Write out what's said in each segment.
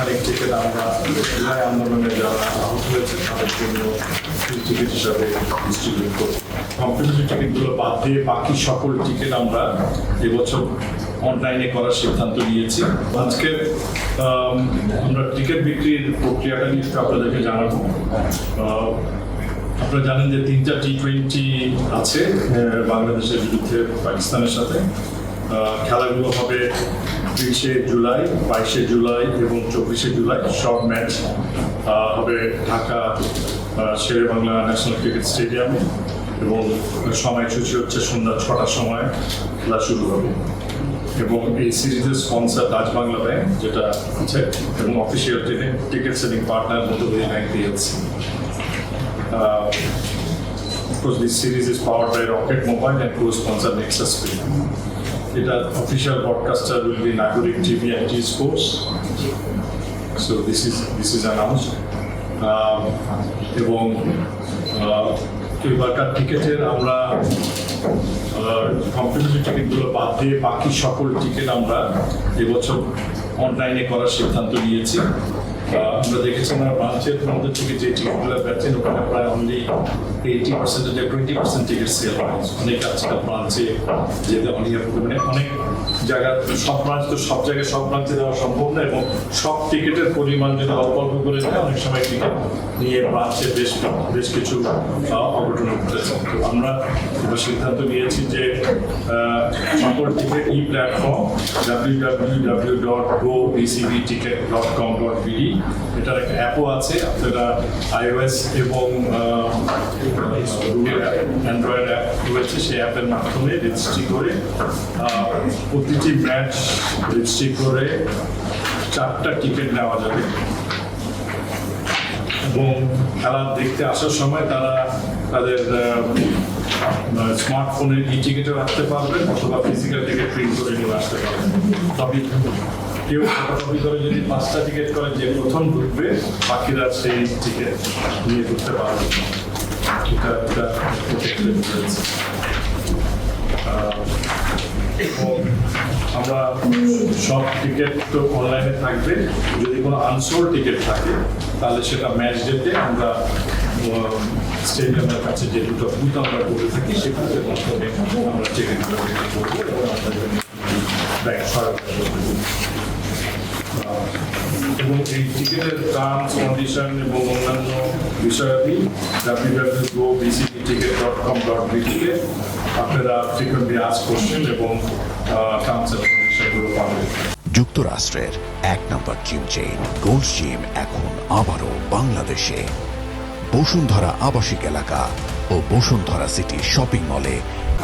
সরকারি টিকিট আমরা জুলাই আন্দোলনে যারা আহত হয়েছে তাদের জন্য টিকিট হিসাবে ডিস্ট্রিবিউট করি। কমপ্লিমেন্টারি টিকিটগুলো বাদ দিয়ে বাকি সকল টিকিট আমরা এবছর অনলাইনে করার সিদ্ধান্ত নিয়েছি। আজকে আমরা টিকিট বিক্রির প্রক্রিয়াটা নিয়ে আপনাদেরকে জানাবো। আপনারা জানেন যে 3টা T20 আছে বাংলাদেশের বিরুদ্ধে পাকিস্তানের সাথে। খেলাগুলো হবে 30শে জুলাই, 22শে জুলাই এবং 24শে জুলাই। সব ম্যাচ হবে ঢাকা শেরে বাংলা ন্যাশনাল ক্রিকেট স্টেডিয়ামে এবং সময়সূচি হচ্ছে সন্ধ্যা 6টার সময় খেলা শুরু হবে। এবং এই সিরিজের স্পন্সর ডাচ বাংলা ব্যাংক যেটা আছে এবং official ticket selling partner Madhubani bank PLC. Of course, this series is powered by Rocket Mobile and co-sponsor Nexus Free. The official broadcaster will be Nagorik TV and T Sports. So this is announced. এবং এবারকার টিকিটের আমরা complimentary টিকিটগুলো বাদ দিয়ে বাকি সকল ticket আমরা এবছর অনলাইনে করার সিদ্ধান্ত নিয়েছি। আমরা দেখেছি আমরা ব্রাঞ্চের মধ্যে থেকে যে টিকিটগুলো বেচেন ওখানে প্রায় অনলি 80% 20% টিকিট সেল হয়। অনেক আজকাল ব্রাঞ্চে যেতে অনেক অনেক জায়গায় সব ব্রাঞ্চ তো সব জায়গায় সব ব্রাঞ্চে দেওয়া সম্ভব না এবং সব টিকিটের পরিমাণ যদি অল্প অল্প করে দেয় অনেক সময় টিকিট নিয়ে ব্রাঞ্চে বেশ কিছু অঘটন ঘটেছে। তো আমরা এবার সিদ্ধান্ত নিয়েছি যে সকল টিকিট প্ল্যাটফর্ম www.gobcvticket.com.bd এটার একটা অ্যাপও আছে। আপনারা iOS এবং অ্যান্ড্রয়েড অ্যাপ রয়েছে, সেই অ্যাপের মাধ্যমে রেজিস্ট্রি করে প্রতিটি ম্যাচ রেজিস্ট্রি করে 4টা টিকিট নেওয়া যাবে এবং খেলা দেখতে আসার সময় তারা তাদের স্মার্টফোনের টিকিটও রাখতে পারবেন অথবা ফিজিক্যাল টিকিট প্রিন্ট করে নিয়ে আসতে পারবেন। তবে কেউ ফটোকপি করে যদি 5টা টিকিট করে যে প্রথম ঢুকবে বাকিরা সেই টিকিট নিয়ে ঢুকতে পারবে। আমরা সব টিকিট তো অনলাইনে থাকবে। যদি কোনো আনসোল্ড টিকিট থাকে তাহলে সেটা ম্যাচ ডেতে আমরা স্টেডিয়ামের কাছে যে দুটো বুথ আমরা করে থাকি সেই বুথের মাধ্যমে আমরা টিকিটগুলো বিক্রি করবো এবং আপনাদের ব্যাংক সহায়তা করবো। এবং এই টিকিটের টার্মস কন্ডিশন এবং অন্যান্য বিষয়াদি www.gobcvticket.com.bd-তে আপনারা ফ্রিকোয়েন্টলি আস্ক করছেন এবং টার্মস এন্ড কন্ডিশনগুলো পাবেন। যুক্তরাষ্ট্রের 1 নম্বর জিম চেইন গোল্ড জিম এখন আবারও বাংলাদেশে। বসুন্ধরা আবাসিক এলাকা ও বসুন্ধরা সিটি শপিং মলে।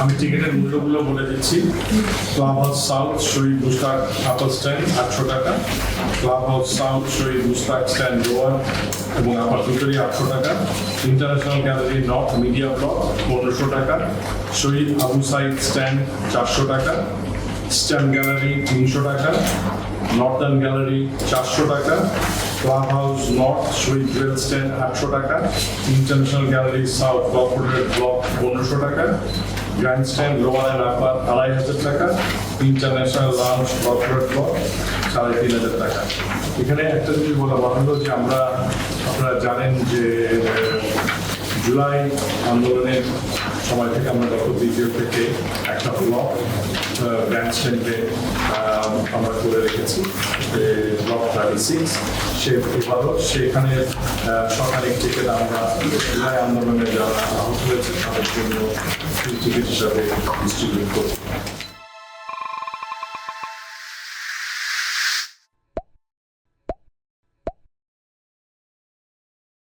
আমি টিকিটের মূল্যগুলো বলে দিচ্ছি। ক্লাব হাউস সাউথ শহীদ মুশতাক আপার স্ট্যান্ড 800 টাকা, ক্লাব হাউস সাউথ শহীদ মুশতাক স্ট্যান্ড লোয়ার এবং আপার দুটোরই 800 টাকা, international gallery north media block 1500 টাকা, শহীদ আবু সাইদ স্ট্যান্ড 400 টাকা, স্ট্যান্ড গ্যালারি 300 টাকা, নর্দার্ন গ্যালারি 400 টাকা, ক্লাব হাউস নর্থ শহীদ রেল স্ট্যান্ড 800 টাকা, international gallery south corporate block 1500 টাকা, গ্র্যান্ড স্ট্যান্ড লোয়ার অ্যান্ড আপার 2500 টাকা, ইন্টারন্যাশনাল লাউঞ্জ কর্পোরেট ব্লক 3500 টাকা। এখানে একটা জিনিস বলা হলো যে আপনারা জানেন যে জুলাই আন্দোলনের সময় থেকে আমরা গত দ্বিতীয় থেকে একটা ব্লক গ্র্যান্ড স্ট্যান্ডে আমরা করে রেখেছি ব্লক 36। এবারও সেখানে সরকারি টিকিট আমরা জুলাই আন্দোলনে যারা আহত হয়েছে তাদের জন্য টিকিট হিসাবে ডিস্ট্রিবিউট করি।